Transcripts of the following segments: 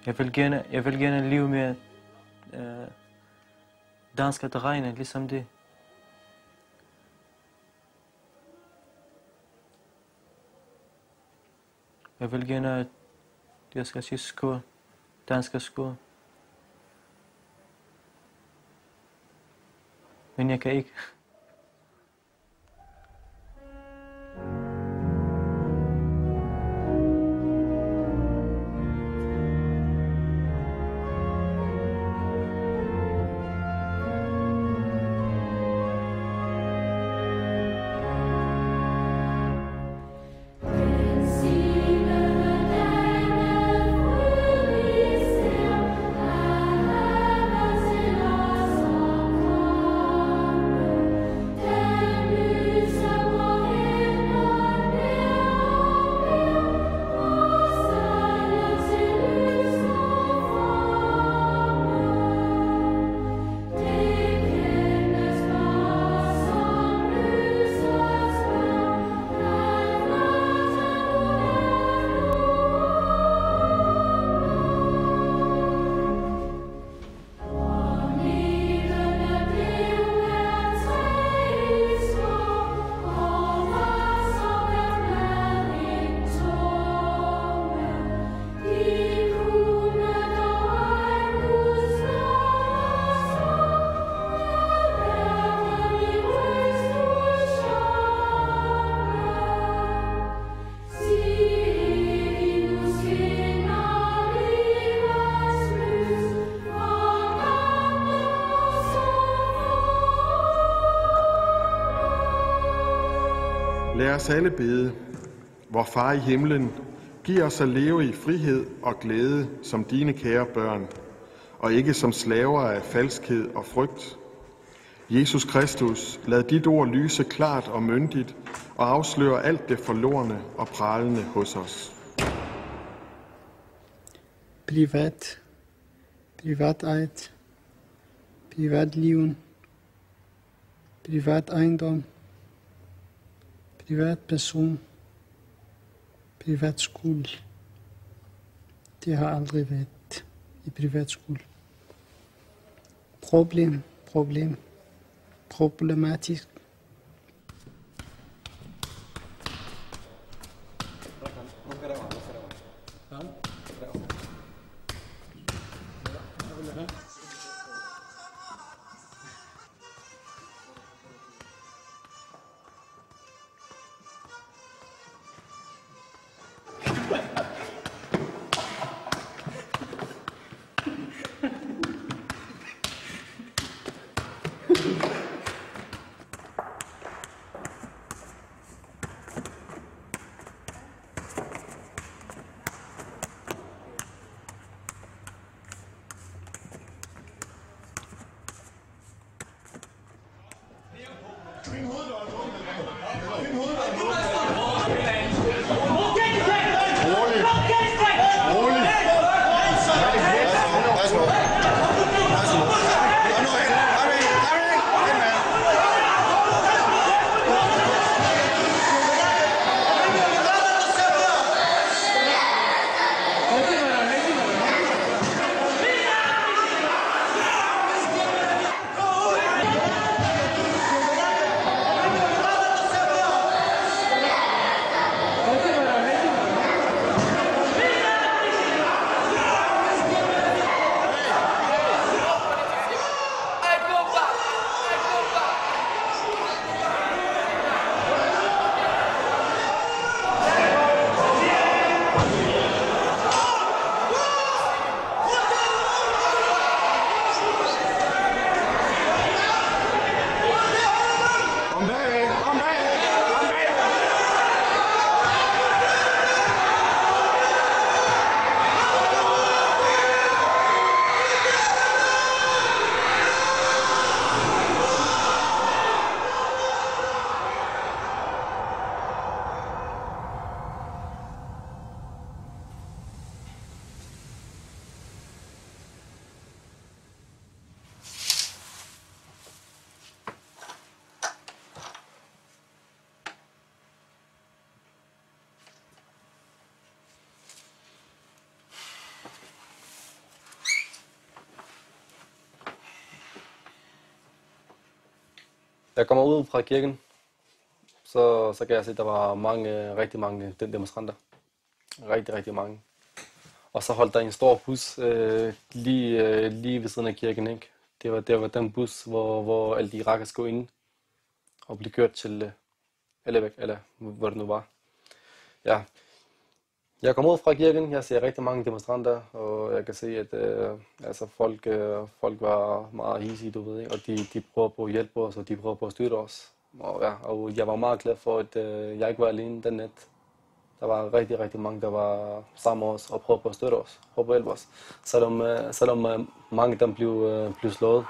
Jeg vil gerne leve med danske drenge, ligesom det. Jeg vil gerne, at jeg skal sige skål, danske skål. Men jeg kan ikke. Lad os alle bede. Vor far i himlen, giv os at leve i frihed og glæde som dine kære børn, og ikke som slaver af falskhed og frygt. Jesus Kristus, lad dit ord lyse klart og myndigt og afsløre alt det forlorne og pralende hos os. Privatejet, privatliv, privat ejendom, privatperson, privatskole. Det har aldrig været i privatskole. Problematisk. Jeg kommer ud fra kirken, så kan jeg se, at der var rigtig mange demonstranter. Rigtig mange. Og så holdt der en stor bus lige ved siden af kirken, ikke? Det var den bus, hvor alle de irakker skulle ind og blive kørt til Ellebæk, eller hvor det nu var. Ja. Jeg kommer ud fra kirken, jeg ser rigtig mange demonstranter, og jeg kan se, at folk var meget hidsige, du ved, ikke? Og de prøver på at hjælpe os, og de prøver på at støtte os. Og jeg var meget glad for, at jeg ikke var alene den nat. Der var rigtig mange, der var sammen med os og prøvede på at støtte os, prøvede på at hjælpe os. Selvom mange af dem blev slået.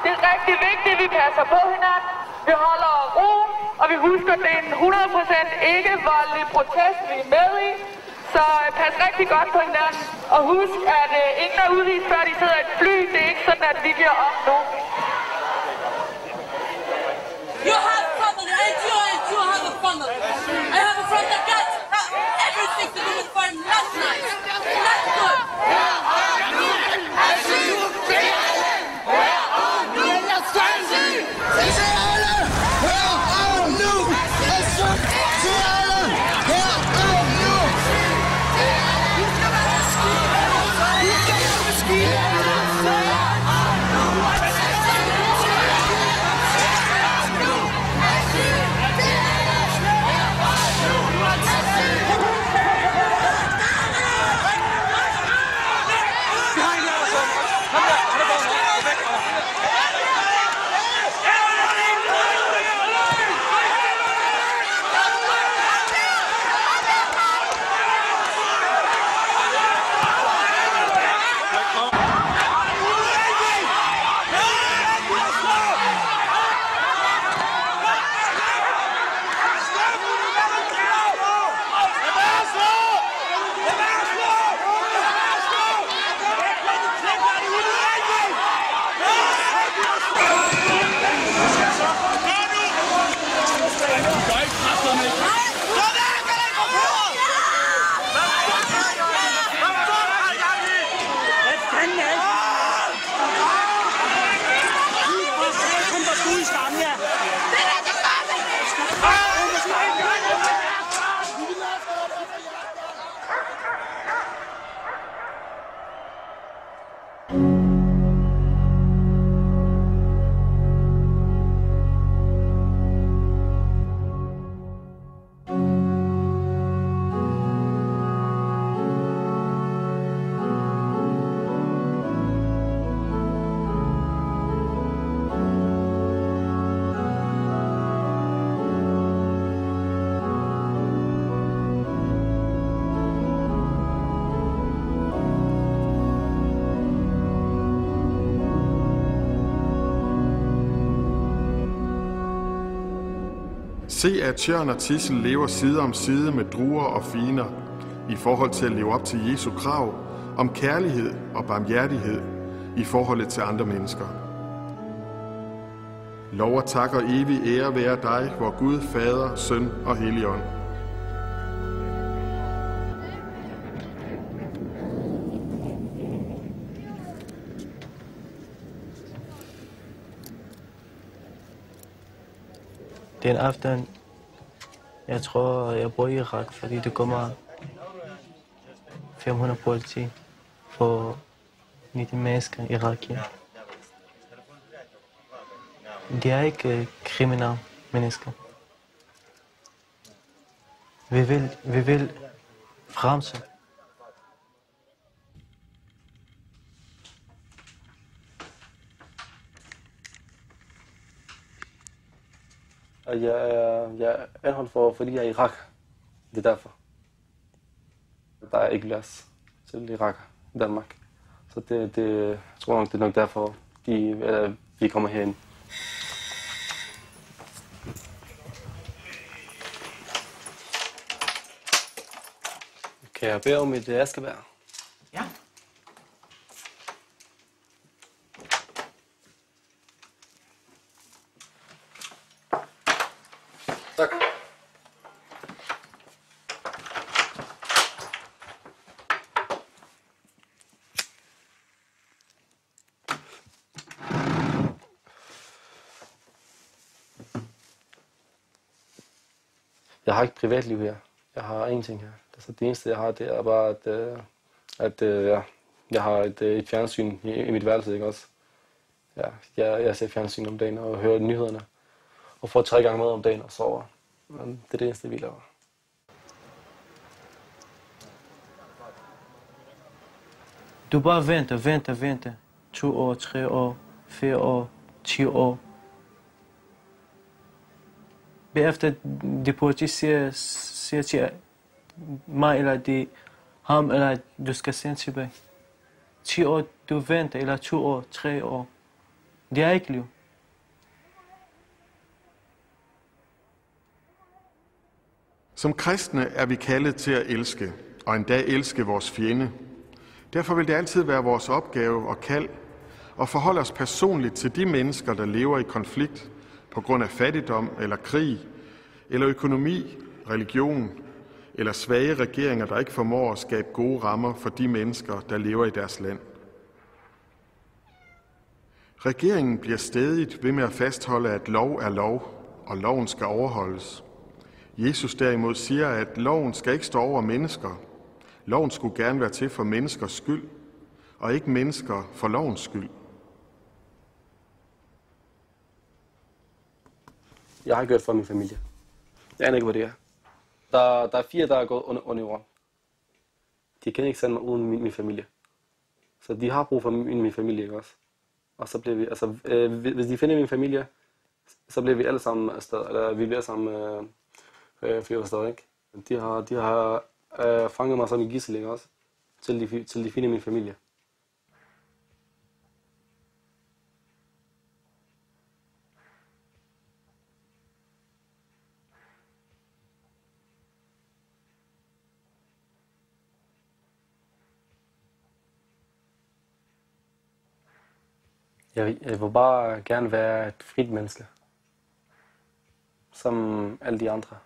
Det er rigtig vigtigt, at vi passer på hinanden. Vi holder ro, og vi husker, at det er en 100% ikke-voldelig protest, vi er med i. Så pas rigtig godt på hinanden. Og husk, at ingen er udvist, før de sidder i et fly. Det er ikke sådan, at vi giver op nu. You have family, I do have a family. I have a friend that got everything to do with farm last night. That's good. Se, at Tjørn og Tissel lever side om side med druer og finer i forhold til at leve op til Jesu krav om kærlighed og barmhjertighed i forholdet til andre mennesker. Lov og tak og evig ære være dig, vor Gud, Fader, Søn og Helligånd. Det er en aften, jeg tror, jeg bor i Irak, fordi det kommer 500 politi for 90 mennesker i Irak. De er ikke kriminelle mennesker. Vi vil fremse. Jeg er anholdt fordi jeg er i Irak. Det er derfor. Der er ikke plads til Irak i Danmark. Så jeg tror nok, det er nok derfor, vi kommer herind. Kan jeg bede om et askebær? Ja. Tak. Jeg har ikke privatliv her. Jeg har ingenting her. Altså, det eneste, jeg har, det er bare, at jeg har et fjernsyn i mit værelse, ikke også? Ja, jeg ser fjernsyn om dagen og hører nyhederne. Og får 3 gange mad om dagen og sover. Men det er det eneste, vi laver. Du bare venter. 2 år, 3 år, 4 år, 10 år. Bagefter de politi siger til mig, eller ham, eller du skal sende tilbage. 10 år, du venter, eller 2 år, 3 år. Det er ikke liv. Som kristne er vi kaldet til at elske, og endda elske vores fjende. Derfor vil det altid være vores opgave og kald at forholde os personligt til de mennesker, der lever i konflikt på grund af fattigdom eller krig, eller økonomi, religion, eller svage regeringer, der ikke formår at skabe gode rammer for de mennesker, der lever i deres land. Regeringen bliver stædigt ved med at fastholde, at lov er lov, og loven skal overholdes. Jesus derimod siger, at loven skal ikke stå over mennesker. Loven skulle gerne være til for menneskers skyld, og ikke mennesker for lovens skyld. Jeg har gjort for min familie. Jeg aner ikke, hvad det er. Der er 4, der er gået under jorden. De kan ikke sende mig uden min familie. Så de har brug for min familie, ikke også? Og så bliver vi, altså, hvis de finder min familie, så bliver vi alle sammen afsted, eller vi bliver sammen flere afsted, ikke? De har fanget mig som en gidsel, ikke også? Til de finder min familie. Jeg vil bare gerne være et frit menneske, som alle de andre.